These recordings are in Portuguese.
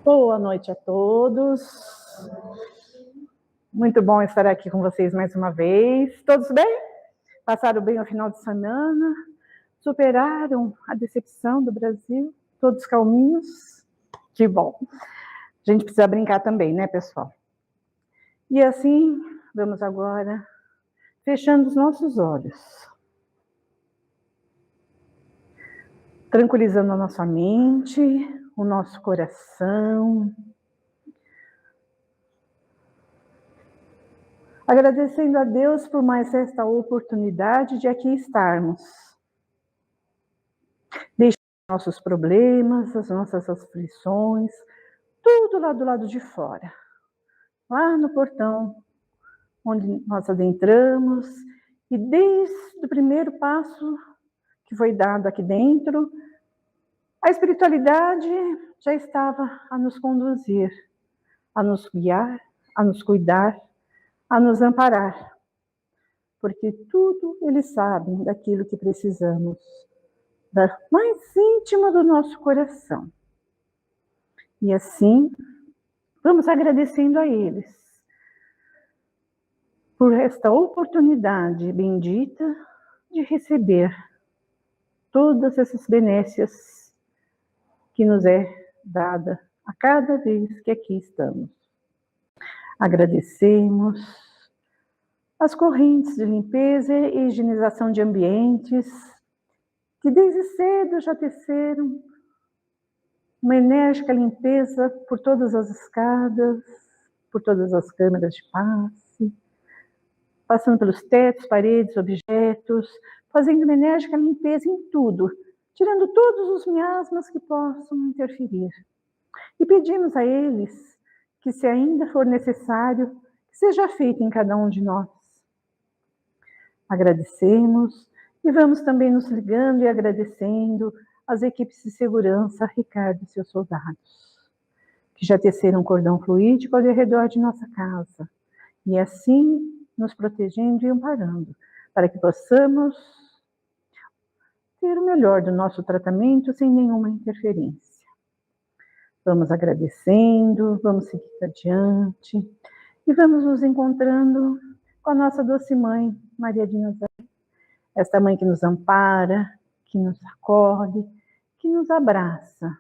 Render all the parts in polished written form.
Boa noite a todos. Muito bom estar aqui com vocês mais uma vez. Todos bem? Passaram bem o final de semana? Superaram a decepção do Brasil? Todos calminhos? Que bom. A gente precisa brincar também, né, pessoal? E assim, vamos agora fechando os nossos olhos. Tranquilizando a nossa mente, o nosso coração. Agradecendo a Deus por mais esta oportunidade de aqui estarmos. Deixando nossos problemas, as nossas aflições, tudo lá do lado de fora. Lá no portão, onde nós adentramos, e desde o primeiro passo que foi dado aqui dentro, a espiritualidade já estava a nos conduzir, a nos guiar, a nos cuidar, a nos amparar. Porque tudo eles sabem daquilo que precisamos, da mais íntima do nosso coração. E assim, vamos agradecendo a eles por esta oportunidade bendita de receber todas essas benécias que nos é dada a cada vez que aqui estamos. Agradecemos as correntes de limpeza e higienização de ambientes, que desde cedo já teceram uma enérgica limpeza por todas as escadas, por todas as câmeras de passe, passando pelos tetos, paredes, objetos, fazendo uma enérgica limpeza em tudo, tirando todos os miasmas que possam interferir. E pedimos a eles que, se ainda for necessário, seja feito em cada um de nós. Agradecemos e vamos também nos ligando e agradecendo às equipes de segurança, Ricardo e seus soldados, que já teceram um cordão fluídico ao redor de nossa casa, e assim nos protegendo e amparando, para que possamos ter o melhor do nosso tratamento sem nenhuma interferência. Vamos agradecendo, vamos seguir adiante, e vamos nos encontrando com a nossa doce mãe, Maria de Nazaré, esta mãe que nos ampara, que nos acolhe, que nos abraça,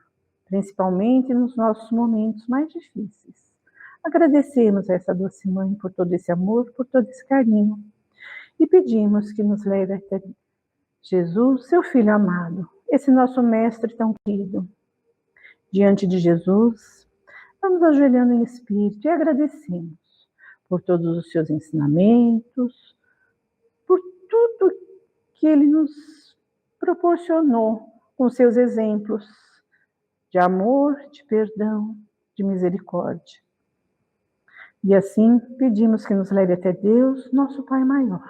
principalmente nos nossos momentos mais difíceis. Agradecemos a essa doce mãe por todo esse amor, por todo esse carinho, e pedimos que nos leve até Jesus, seu Filho amado, esse nosso mestre tão querido. Diante de Jesus, vamos ajoelhando em espírito e agradecemos por todos os seus ensinamentos, por tudo que ele nos proporcionou com seus exemplos de amor, de perdão, de misericórdia. E assim pedimos que nos leve até Deus, nosso Pai maior.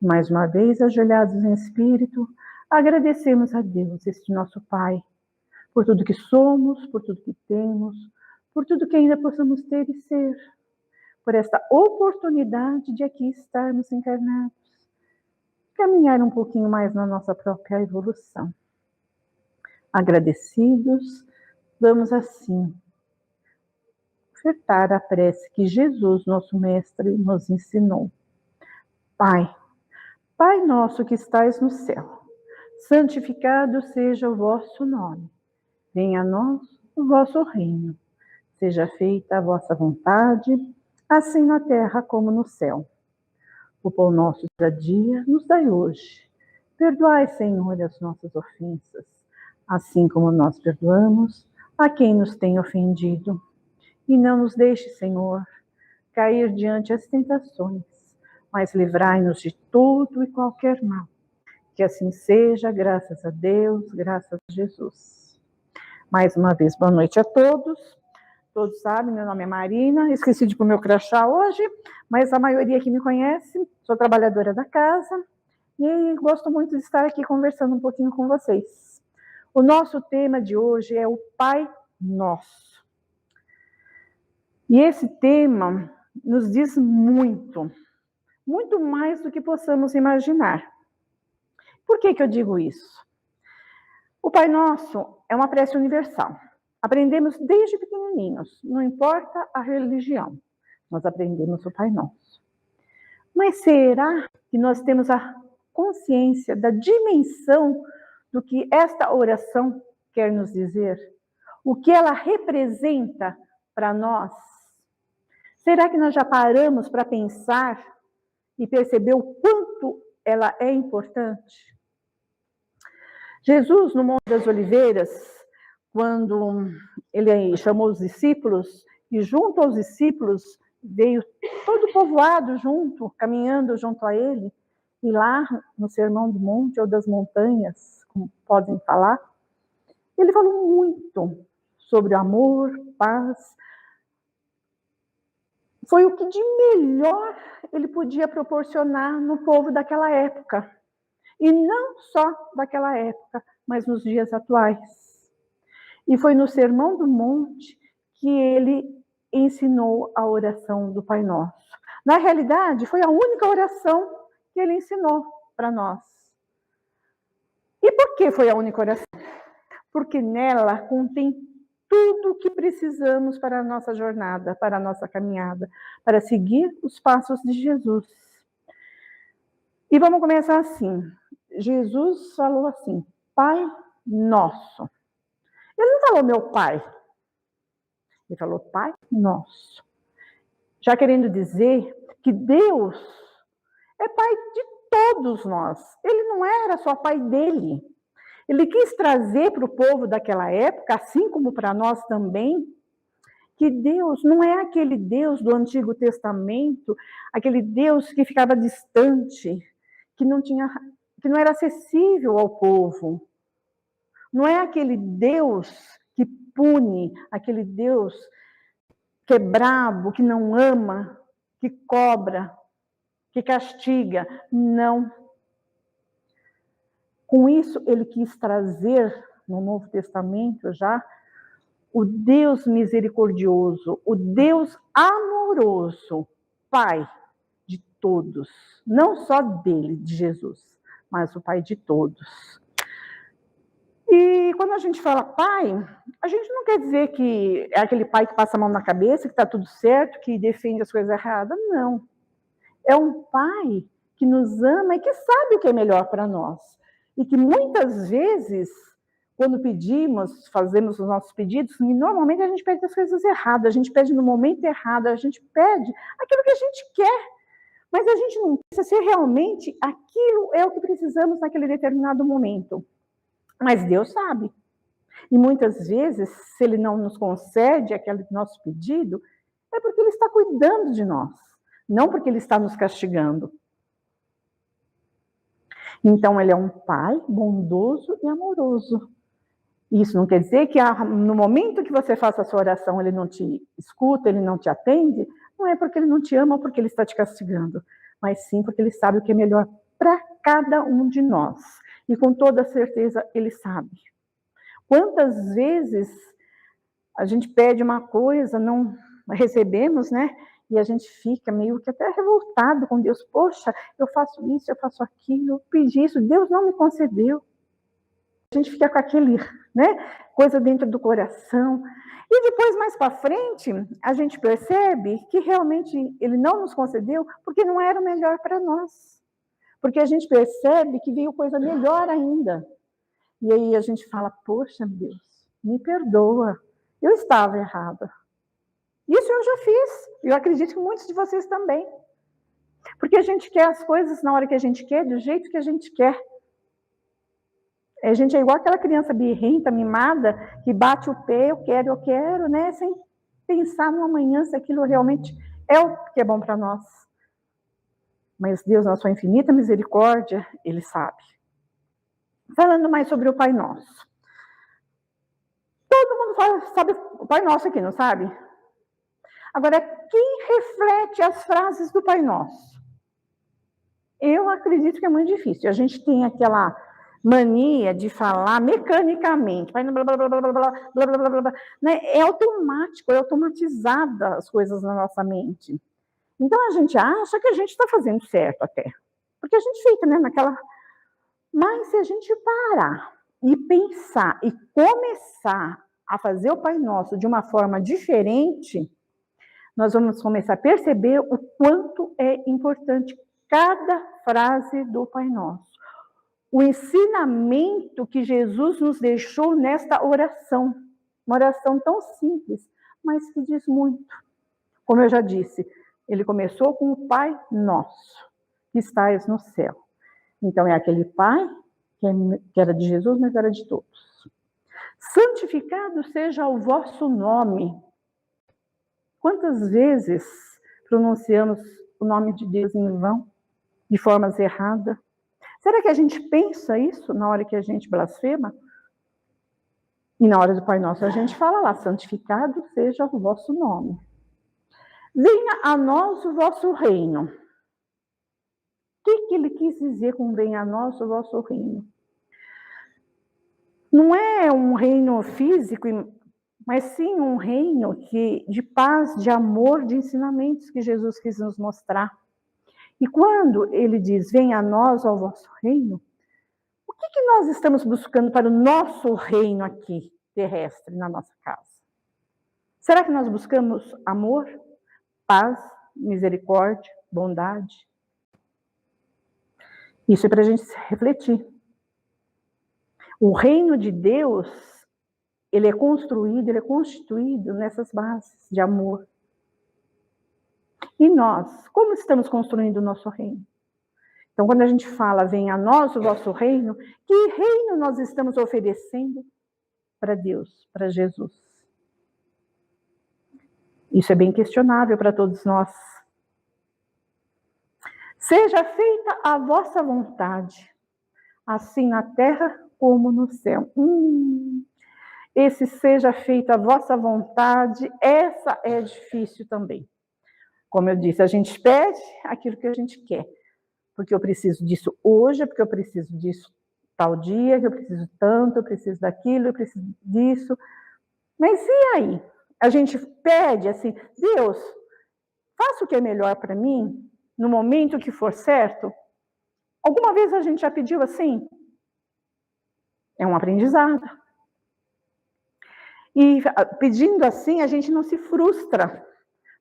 Mais uma vez, ajoelhados em espírito, agradecemos a Deus, este nosso Pai, por tudo que somos, por tudo que temos, por tudo que ainda possamos ter e ser, por esta oportunidade de aqui estarmos encarnados, caminhar um pouquinho mais na nossa própria evolução. Agradecidos, vamos assim ofertar a prece que Jesus, nosso Mestre, nos ensinou. Pai, Pai nosso que estais no céu, santificado seja o vosso nome. Venha a nós o vosso reino. Seja feita a vossa vontade, assim na terra como no céu. O pão nosso de cada dia nos dai hoje. Perdoai, Senhor, as nossas ofensas, assim como nós perdoamos a quem nos tem ofendido. E não nos deixe, Senhor, cair diante as tentações, mas livrai-nos de todo e qualquer mal. Que assim seja, graças a Deus, graças a Jesus. Mais uma vez, boa noite a todos. Todos sabem, meu nome é Marina, esqueci de pôr meu crachá hoje, mas a maioria que me conhece, sou trabalhadora da casa e gosto muito de estar aqui conversando um pouquinho com vocês. O nosso tema de hoje é o Pai Nosso. E esse tema nos diz muito, muito mais do que possamos imaginar. Por que eu digo isso? O Pai Nosso é uma prece universal. Aprendemos desde pequenininhos, não importa a religião, nós aprendemos o Pai Nosso. Mas será que nós temos a consciência da dimensão do que esta oração quer nos dizer? O que ela representa para nós? Será que nós já paramos para pensar e perceber o quanto ela é importante? Jesus, no Monte das Oliveiras, quando ele chamou os discípulos, e junto aos discípulos veio todo o povoado junto, caminhando junto a ele, e lá no Sermão do Monte ou das Montanhas, como podem falar, ele falou muito sobre amor, paz. Foi o que de melhor ele podia proporcionar no povo daquela época. E não só daquela época, mas nos dias atuais. E foi no Sermão do Monte que ele ensinou a oração do Pai Nosso. Na realidade, foi a única oração que ele ensinou para nós. E por que foi a única oração? Porque nela contém tudo o que precisamos para a nossa jornada, para a nossa caminhada, para seguir os passos de Jesus. E vamos começar assim. Jesus falou assim, Pai Nosso. Ele não falou meu Pai. Ele falou Pai Nosso. Já querendo dizer que Deus é Pai de todos nós. Ele não era só Pai dele. Ele quis trazer para o povo daquela época, assim como para nós também, que Deus não é aquele Deus do Antigo Testamento, aquele Deus que ficava distante, que não era acessível ao povo. Não é aquele Deus que pune, aquele Deus que é brabo, que não ama, que cobra, que castiga. Não. Com isso, ele quis trazer, no Novo Testamento já, o Deus misericordioso, o Deus amoroso, Pai de todos. Não só dele, de Jesus, mas o Pai de todos. E quando a gente fala pai, a gente não quer dizer que é aquele pai que passa a mão na cabeça, que está tudo certo, que defende as coisas erradas. Não. É um pai que nos ama e que sabe o que é melhor para nós. E que muitas vezes, quando pedimos, fazemos os nossos pedidos, normalmente a gente pede as coisas erradas, a gente pede no momento errado, a gente pede aquilo que a gente quer. Mas a gente não pensa se realmente aquilo é o que precisamos naquele determinado momento. Mas Deus sabe. E muitas vezes, se Ele não nos concede aquele nosso pedido, é porque Ele está cuidando de nós, não porque Ele está nos castigando. Então, Ele é um Pai bondoso e amoroso. Isso não quer dizer que no momento que você faça a sua oração, Ele não te escuta, Ele não te atende. Não é porque Ele não te ama ou porque Ele está te castigando, mas sim porque Ele sabe o que é melhor para cada um de nós. E com toda certeza Ele sabe. Quantas vezes a gente pede uma coisa, não recebemos, né? E a gente fica meio que até revoltado com Deus. Poxa, eu faço isso, eu faço aquilo, eu pedi isso, Deus não me concedeu. A gente fica com aquele, né, coisa dentro do coração. E depois, mais para frente, a gente percebe que realmente Ele não nos concedeu porque não era o melhor para nós. Porque a gente percebe que veio coisa melhor ainda. E aí a gente fala, poxa, Deus, me perdoa, eu estava errada. Isso eu já fiz, eu acredito que muitos de vocês também. Porque a gente quer as coisas na hora que a gente quer, do jeito que a gente quer. A gente é igual aquela criança birrenta, mimada, que bate o pé, eu quero, né? Sem pensar no amanhã se aquilo realmente é o que é bom para nós. Mas Deus, na sua infinita misericórdia, Ele sabe. Falando mais sobre o Pai Nosso. Todo mundo sabe o Pai Nosso aqui, não sabe? Agora, quem reflete as frases do Pai Nosso? Eu acredito que é muito difícil. A gente tem aquela mania de falar mecanicamente. Blá, blá, blá, blá, blá, blá, blá, blá, blá, né? É automático, é automatizada as coisas na nossa mente. Então, a gente acha que a gente está fazendo certo até. Porque a gente fica, né, naquela... Mas se a gente parar e pensar e começar a fazer o Pai Nosso de uma forma diferente, nós vamos começar a perceber o quanto é importante cada frase do Pai Nosso. O ensinamento que Jesus nos deixou nesta oração. Uma oração tão simples, mas que diz muito. Como eu já disse, ele começou com o Pai Nosso, que estais no céu. Então é aquele Pai que era de Jesus, mas era de todos. Santificado seja o vosso nome. Quantas vezes pronunciamos o nome de Deus em vão, de formas erradas? Será que a gente pensa isso na hora que a gente blasfema? E na hora do Pai Nosso a gente fala lá, santificado seja o vosso nome. Venha a nós o vosso reino. O que ele quis dizer com venha a nós o vosso reino? Não é um reino físico, mas sim um reino de paz, de amor, de ensinamentos que Jesus quis nos mostrar. E quando ele diz, venha a nós ao vosso reino, o que nós estamos buscando para o nosso reino aqui, terrestre, na nossa casa? Será que nós buscamos amor, paz, misericórdia, bondade? Isso é para a gente refletir. O reino de Deus, ele é construído, ele é constituído nessas bases de amor. E nós, como estamos construindo o nosso reino? Então, quando a gente fala, venha a nós o vosso reino, que reino nós estamos oferecendo para Deus, para Jesus? Isso é bem questionável para todos nós. Seja feita a vossa vontade, assim na terra como no céu. Esse seja feita a vossa vontade, essa é difícil também. Como eu disse, a gente pede aquilo que a gente quer. Porque eu preciso disso hoje, porque eu preciso disso tal dia, que eu preciso tanto, eu preciso daquilo, eu preciso disso. Mas e aí? A gente pede assim, Deus, faça o que é melhor para mim, no momento que for certo? Alguma vez a gente já pediu assim? É um aprendizado. E pedindo assim, a gente não se frustra.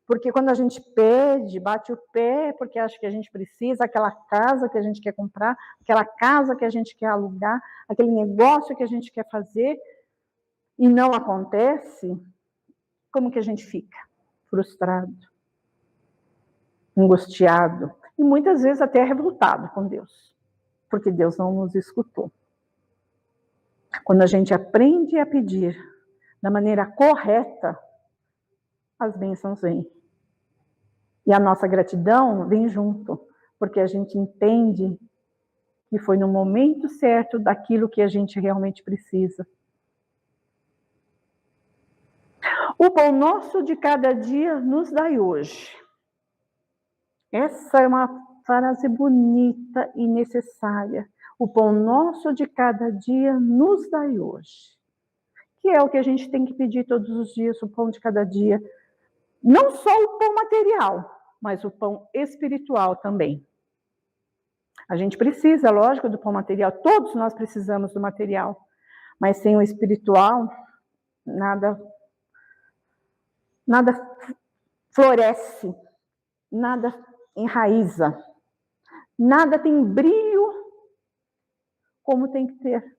Porque quando a gente pede, bate o pé, porque acha que a gente precisa, aquela casa que a gente quer comprar, aquela casa que a gente quer alugar, aquele negócio que a gente quer fazer, e não acontece, como que a gente fica? Frustrado, angustiado, e muitas vezes até revoltado com Deus, porque Deus não nos escutou. Quando a gente aprende a pedir da maneira correta, as bênçãos vêm. E a nossa gratidão vem junto, porque a gente entende que foi no momento certo daquilo que a gente realmente precisa. O pão nosso de cada dia nos dai hoje. Essa é uma frase bonita e necessária. O pão nosso de cada dia nos dai hoje. Que é o que a gente tem que pedir todos os dias, o pão de cada dia. Não só o pão material, mas o pão espiritual também. A gente precisa, lógico, do pão material. Todos nós precisamos do material. Mas sem o espiritual, nada floresce, nada enraiza, nada tem brilho como tem que ter.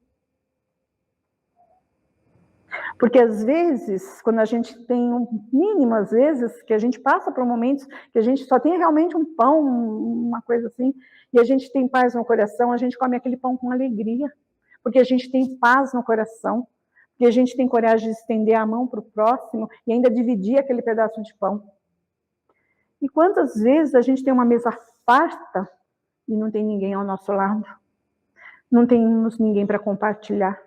Porque às vezes, quando a gente tem um mínimo, às vezes, que a gente passa por momentos que a gente só tem realmente um pão, uma coisa assim, e a gente tem paz no coração, a gente come aquele pão com alegria, porque a gente tem paz no coração, porque a gente tem coragem de estender a mão para o próximo e ainda dividir aquele pedaço de pão. E quantas vezes a gente tem uma mesa farta e não tem ninguém ao nosso lado? Não temos ninguém para compartilhar.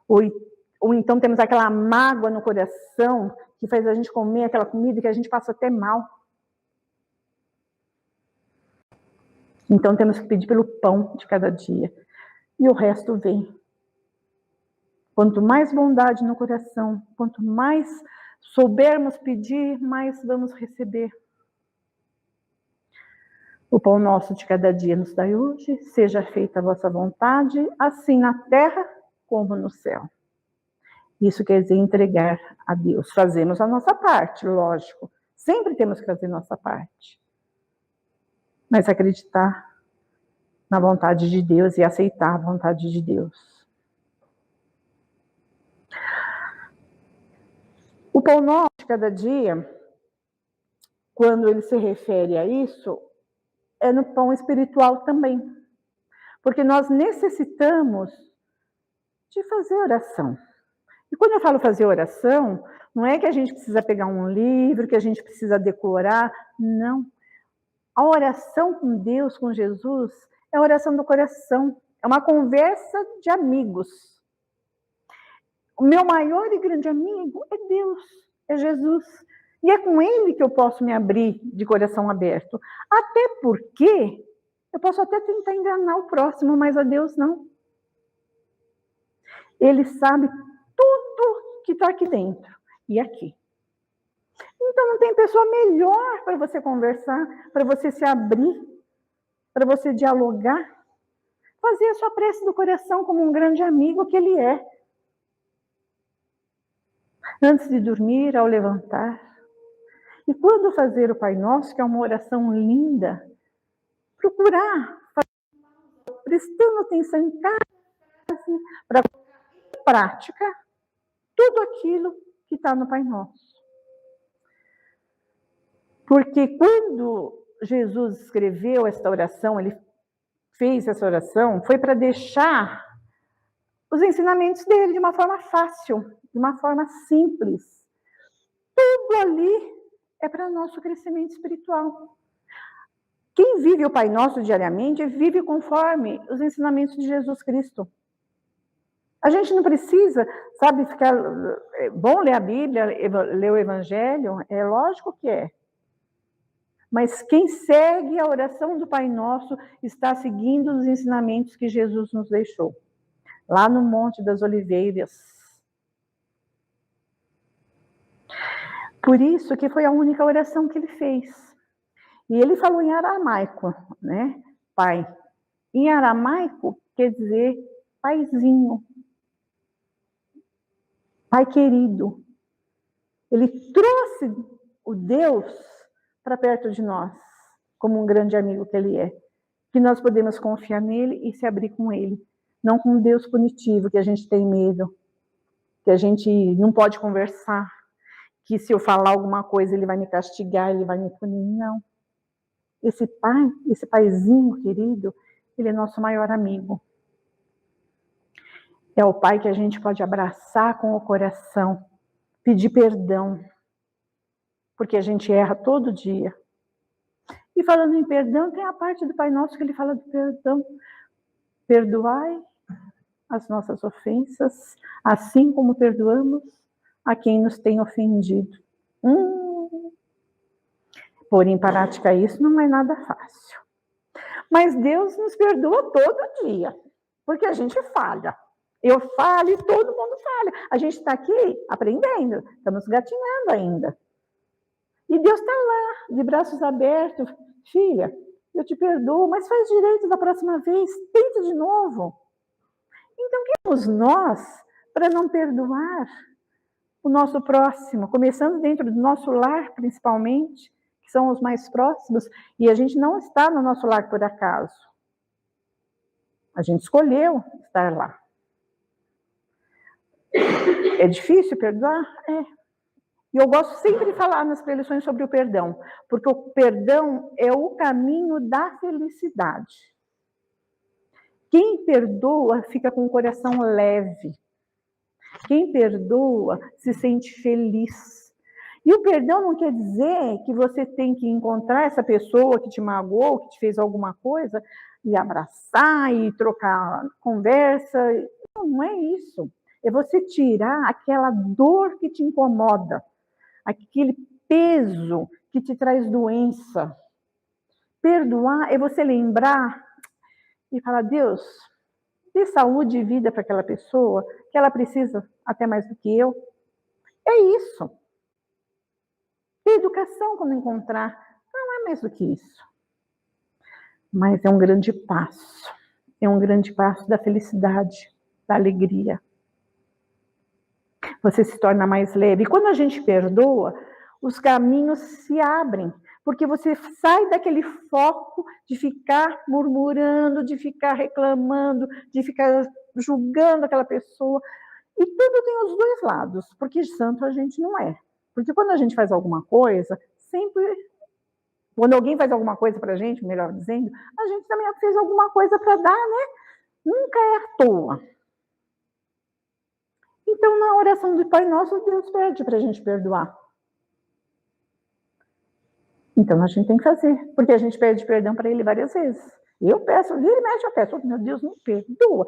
Ou então temos aquela mágoa no coração que faz a gente comer aquela comida que a gente passa até mal. Então temos que pedir pelo pão de cada dia. E o resto vem. Quanto mais bondade no coração, quanto mais soubermos pedir, mais vamos receber. O pão nosso de cada dia nos dai hoje, seja feita a vossa vontade, assim na terra como no céu. Isso quer dizer entregar a Deus. Fazemos a nossa parte, lógico. Sempre temos que fazer a nossa parte. Mas acreditar na vontade de Deus e aceitar a vontade de Deus. O pão nosso de cada dia, quando ele se refere a isso, é no pão espiritual também. Porque nós necessitamos de fazer oração. E quando eu falo fazer oração, não é que a gente precisa pegar um livro, que a gente precisa decorar, não. A oração com Deus, com Jesus, é a oração do coração. É uma conversa de amigos. O meu maior e grande amigo é Deus, é Jesus. E é com Ele que eu posso me abrir de coração aberto. Até porque eu posso até tentar enganar o próximo, mas a Deus não. Ele sabe tudo que está aqui dentro e aqui. Então não tem pessoa melhor para você conversar, para você se abrir, para você dialogar. Fazer a sua prece do coração como um grande amigo que Ele é. Antes de dormir, ao levantar. E quando fazer o Pai Nosso, que é uma oração linda, procurar, prestando atenção em cada frase, para colocar em prática tudo aquilo que está no Pai Nosso. Porque quando Jesus escreveu esta oração, ele fez essa oração, foi para deixar os ensinamentos dele de uma forma fácil, de uma forma simples. Tudo ali é para nosso crescimento espiritual. Quem vive o Pai Nosso diariamente, vive conforme os ensinamentos de Jesus Cristo. A gente não precisa, sabe, ficar... É bom ler a Bíblia, ler o Evangelho, é lógico que é. Mas quem segue a oração do Pai Nosso está seguindo os ensinamentos que Jesus nos deixou. Lá no Monte das Oliveiras. Por isso que foi a única oração que ele fez. E ele falou em aramaico, né? Pai. Em aramaico quer dizer paizinho. Pai querido. Ele trouxe o Deus para perto de nós, como um grande amigo que ele é. Que nós podemos confiar nele e se abrir com ele. Não com um Deus punitivo, que a gente tem medo, que a gente não pode conversar, que se eu falar alguma coisa ele vai me castigar, ele vai me punir. Não. Esse pai, esse paizinho querido, ele é nosso maior amigo. É o pai que a gente pode abraçar com o coração, pedir perdão, porque a gente erra todo dia. E falando em perdão, tem a parte do Pai Nosso que ele fala do perdão. Perdoai as nossas ofensas, assim como perdoamos a quem nos tem ofendido. Pôr em prática isso não é nada fácil. Mas Deus nos perdoa todo dia, porque a gente falha. Eu falho e todo mundo falha. A gente está aqui aprendendo, estamos gatinhando ainda. E Deus está lá, de braços abertos. Filha, eu te perdoo, mas faz direito da próxima vez, tenta de novo. Então, quem somos nós para não perdoar o nosso próximo, começando dentro do nosso lar, principalmente, que são os mais próximos, e a gente não está no nosso lar por acaso. A gente escolheu estar lá. É difícil perdoar? É. E eu gosto sempre de falar nas preleções sobre o perdão, porque o perdão é o caminho da felicidade. Quem perdoa fica com o coração leve. Quem perdoa se sente feliz. E o perdão não quer dizer que você tem que encontrar essa pessoa que te magoou, que te fez alguma coisa, e abraçar e trocar conversa. Não é isso. É você tirar aquela dor que te incomoda, aquele peso que te traz doença. Perdoar é você lembrar e falar, Deus, dê saúde e vida para aquela pessoa, que ela precisa até mais do que eu. É isso. Ter educação quando encontrar, não é mais do que isso. Mas é um grande passo. É um grande passo da felicidade, da alegria. Você se torna mais leve. E quando a gente perdoa, os caminhos se abrem, porque você sai daquele foco de ficar murmurando, de ficar reclamando, de ficar julgando aquela pessoa. E tudo tem os dois lados, porque santo a gente não é. Porque quando a gente faz alguma coisa, sempre... Quando alguém faz alguma coisa para a gente, melhor dizendo, a gente também fez alguma coisa para dar, né? Nunca é à toa. Então, na oração do Pai Nosso, Deus pede para a gente perdoar. Então, a gente tem que fazer, porque a gente pede perdão para Ele várias vezes. Eu peço, vira e mexe, eu peço, meu Deus, me perdoa.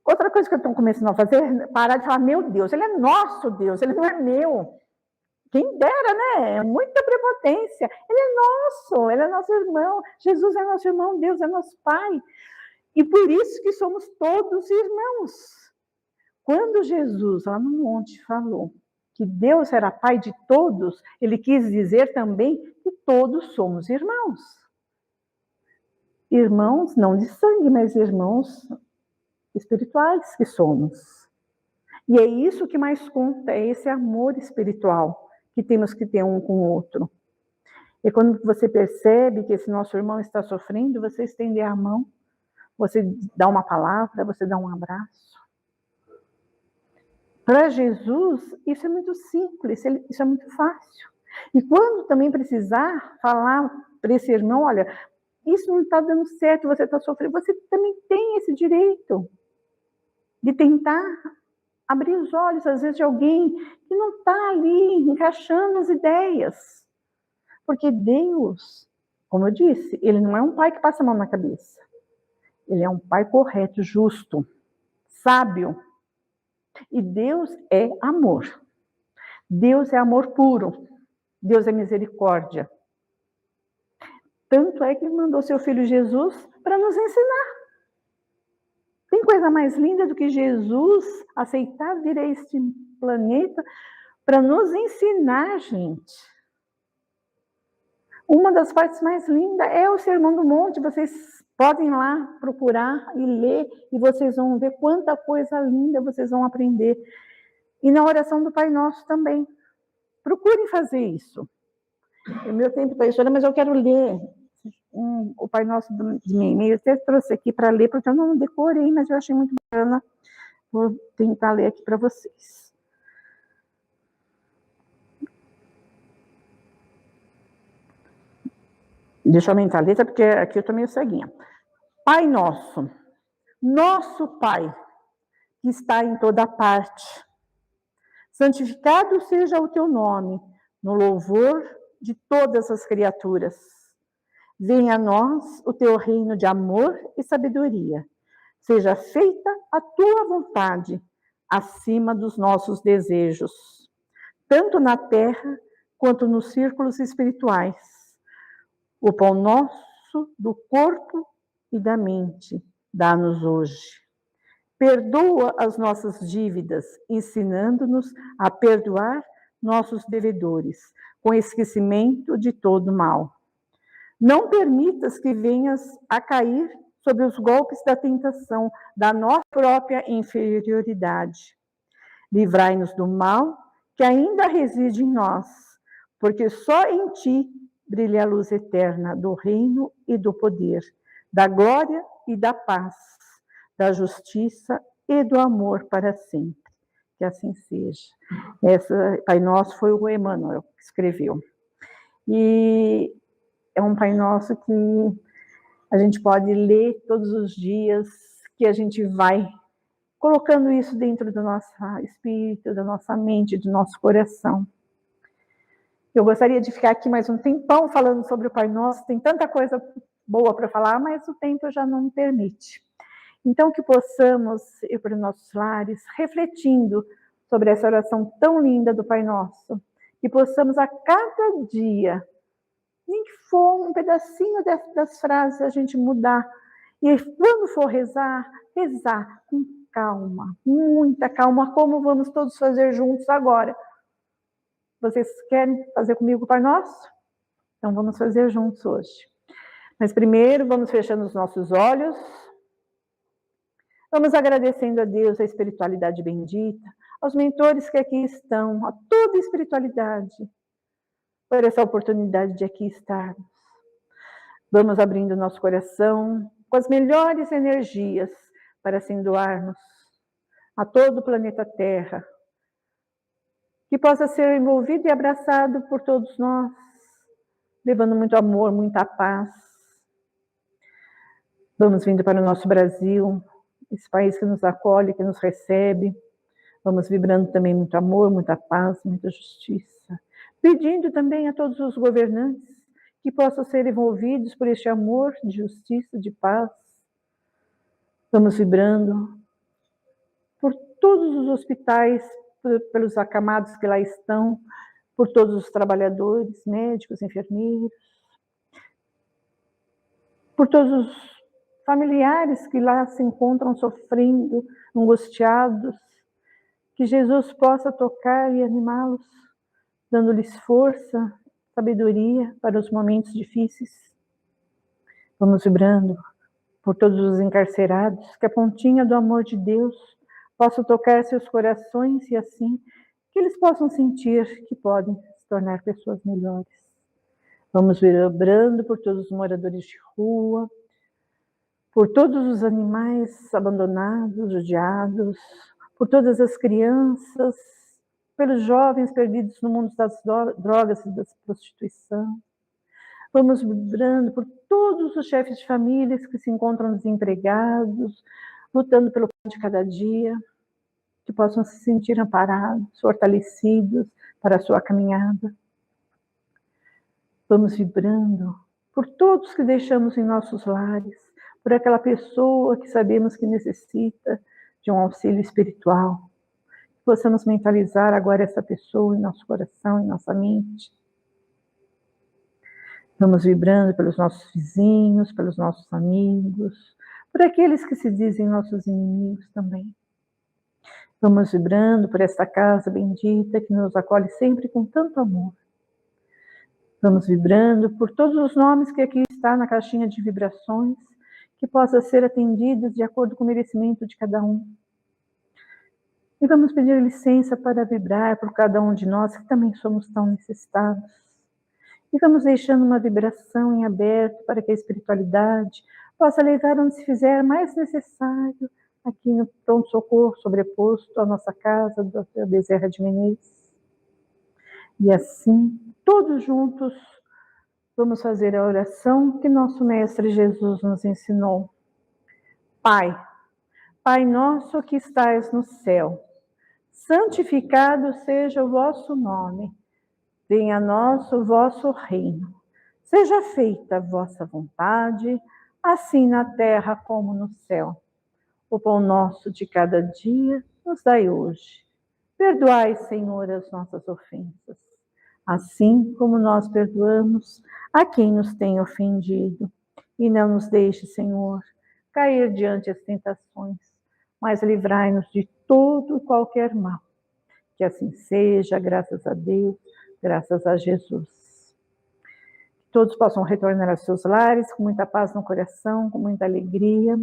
Outra coisa que eu estou começando a fazer é parar de falar, meu Deus, Ele é nosso Deus, Ele não é meu. Quem dera, né? É muita prepotência. Ele é nosso irmão. Jesus é nosso irmão, Deus é nosso Pai. E por isso que somos todos irmãos. Quando Jesus, lá no monte, falou que Deus era Pai de todos, Ele quis dizer também que todos somos irmãos. Irmãos não de sangue, mas irmãos espirituais que somos. E é isso que mais conta, é esse amor espiritual que temos que ter um com o outro. E quando você percebe que esse nosso irmão está sofrendo, você estender a mão, você dá uma palavra, você dá um abraço. Para Jesus, isso é muito simples, isso é muito fácil. E quando também precisar falar para esse irmão, olha, isso não está dando certo, você está sofrendo, você também tem esse direito de tentar abrir os olhos, às vezes, de alguém que não está ali encaixando as ideias. Porque Deus, como eu disse, Ele não é um pai que passa a mão na cabeça. Ele é um pai correto, justo, sábio. E Deus é amor. Deus é amor puro. Deus é misericórdia. Tanto é que Ele mandou seu Filho Jesus para nos ensinar. Tem coisa mais linda do que Jesus aceitar vir a este planeta para nos ensinar, gente. Uma das partes mais lindas é o Sermão do Monte. Vocês podem lá procurar e ler, e vocês vão ver quanta coisa linda vocês vão aprender. E na oração do Pai Nosso também. Procurem fazer isso. O meu tempo está estourando, mas eu quero ler o Pai Nosso de mim. Eu até trouxe aqui para ler, porque eu não decorei, mas eu achei muito bacana. Vou tentar ler aqui para vocês. Deixa eu aumentar a letra, porque aqui eu estou meio ceguinha. Pai Nosso, nosso Pai, que está em toda parte, santificado seja o teu nome, no louvor de todas as criaturas. Venha a nós o teu reino de amor e sabedoria. Seja feita a tua vontade, acima dos nossos desejos, tanto na terra quanto nos círculos espirituais. O pão nosso do corpo e da mente, dá-nos hoje. Perdoa as nossas dívidas, ensinando-nos a perdoar nossos devedores, com esquecimento de todo mal. Não permitas que venhas a cair sob os golpes da tentação, da nossa própria inferioridade. Livrai-nos do mal que ainda reside em nós, porque só em ti brilha a luz eterna do reino e do poder, da glória e da paz, da justiça e do amor para sempre. Que assim seja. Essa Pai Nosso foi o Emmanuel que escreveu. E é um Pai Nosso que a gente pode ler todos os dias, que a gente vai colocando isso dentro do nosso espírito, da nossa mente, do nosso coração. Eu gostaria de ficar aqui mais um tempão falando sobre o Pai Nosso, tem tanta coisa boa para falar, mas o tempo já não me permite. Então, que possamos ir para os nossos lares, refletindo sobre essa oração tão linda do Pai Nosso, que possamos a cada dia, nem que for um pedacinho das frases a gente mudar, e quando for rezar, rezar com calma, muita calma, como vamos todos fazer juntos agora. Vocês querem fazer comigo o Pai Nosso? Então vamos fazer juntos hoje. Mas primeiro vamos fechando os nossos olhos, Vamos agradecendo a Deus, a espiritualidade bendita, aos mentores que aqui estão, a toda a espiritualidade, por essa oportunidade de aqui estarmos. Vamos abrindo nosso coração com as melhores energias para assim doarmos a todo o planeta Terra, que possa ser envolvido e abraçado por todos nós, levando muito amor, muita paz. Vamos vindo para o nosso Brasil, esse país que nos acolhe, que nos recebe. Vamos vibrando também muito amor, muita paz, muita justiça. Pedindo também a todos os governantes que possam ser envolvidos por este amor de justiça, de paz. Vamos vibrando por todos os hospitais, pelos acamados que lá estão, por todos os trabalhadores, médicos, enfermeiros, por todos os familiares que lá se encontram sofrendo, angustiados, que Jesus possa tocar e animá-los, dando-lhes força, sabedoria para os momentos difíceis. Vamos vibrando por todos os encarcerados, que a pontinha do amor de Deus possa tocar seus corações e assim que eles possam sentir que podem se tornar pessoas melhores. Vamos vibrando por todos os moradores de rua, por todos os animais abandonados, judiados, por todas as crianças, pelos jovens perdidos no mundo das drogas e da prostituição. Vamos vibrando por todos os chefes de famílias que se encontram desempregados, lutando pelo pão de cada dia, que possam se sentir amparados, fortalecidos para a sua caminhada. Vamos vibrando por todos que deixamos em nossos lares, por aquela pessoa que sabemos que necessita de um auxílio espiritual. Que possamos mentalizar agora essa pessoa em nosso coração, em nossa mente. Vamos vibrando pelos nossos vizinhos, pelos nossos amigos, por aqueles que se dizem nossos inimigos também. Vamos vibrando por esta casa bendita que nos acolhe sempre com tanto amor. Vamos vibrando por todos os nomes que aqui está na caixinha de vibrações, que possam ser atendidos de acordo com o merecimento de cada um. E vamos pedir licença para vibrar por cada um de nós que também somos tão necessitados. E vamos deixando uma vibração em aberto para que a espiritualidade possa levar onde se fizer mais necessário, aqui no pronto-socorro sobreposto à nossa casa, do Bezerra de Menezes. E assim, todos juntos, vamos fazer a oração que nosso Mestre Jesus nos ensinou. Pai, Pai nosso que estais no céu, santificado seja o vosso nome. Venha a nós o vosso reino. Seja feita a vossa vontade, assim na terra como no céu. O pão nosso de cada dia nos dai hoje. Perdoai, Senhor, as nossas ofensas, assim como nós perdoamos a quem nos tem ofendido. E não nos deixe, Senhor, cair diante das tentações, mas livrai-nos de todo e qualquer mal. Que assim seja, graças a Deus, graças a Jesus. Que todos possam retornar aos seus lares com muita paz no coração, com muita alegria.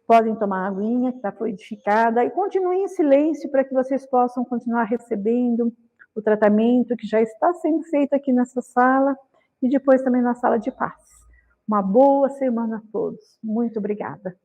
Podem tomar a aguinha que está fluidificada e continuem em silêncio para que vocês possam continuar recebendo o tratamento que já está sendo feito aqui nessa sala e depois também na sala de paz. Uma boa semana a todos. Muito obrigada.